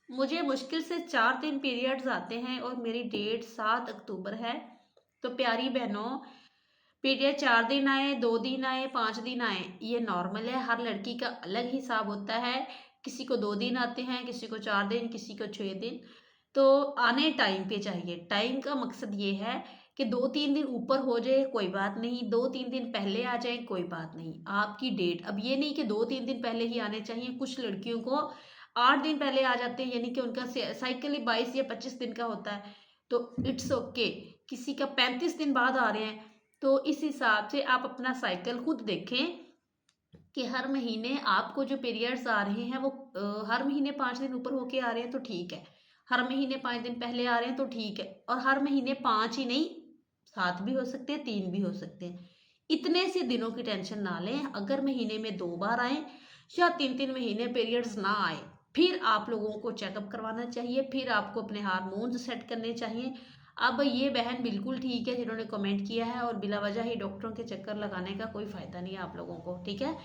मुझे मुश्किल से 4 दिन पीरियड्स आते हैं और मेरी डेट 7 अक्टूबर है। तो प्यारी बहनों, पीरियड 4 दिन आए, 2 दिन आए, 5 दिन आए, ये नॉर्मल है। हर लड़की का अलग हिसाब होता है। किसी को 2 दिन आते हैं, किसी को 4 दिन, किसी को 6 दिन। तो आने टाइम पे चाहिए। टाइम का मकसद ये है कि 2-3 दिन ऊपर हो जाए कोई बात नहीं, 2-3 दिन पहले आ जाए कोई बात नहीं। आपकी डेट अब ये नहीं कि 2-3 दिन पहले ही आने चाहिए। कुछ लड़कियों को 8 दिन पहले आ जाते हैं, यानी कि उनका साइकिल ही 22 या 25 दिन का होता है। तो इट्स ओके। किसी का 35 दिन बाद आ रहे हैं। तो इस हिसाब से आप अपना साइकिल खुद देखें कि हर महीने आपको जो पीरियड्स आ रहे हैं वो हर महीने 5 दिन ऊपर होके आ रहे हैं तो ठीक है। हर महीने 5 दिन पहले आ रहे हैं तो ठीक है। और हर महीने 5 ही नहीं, 7 भी हो सकते हैं, 3 भी हो सकते हैं। इतने से दिनों की टेंशन ना लें। अगर महीने में 2 बार आए या 3-3 महीने पीरियड्स ना आए, फिर आप लोगों को चेकअप करवाना चाहिए। फिर आपको अपने हार्मोन्स सेट करने चाहिए। अब ये बहन बिल्कुल ठीक है जिन्होंने कमेंट किया है, और बिला वजह ही डॉक्टरों के चक्कर लगाने का कोई फ़ायदा नहीं है आप लोगों को, ठीक है।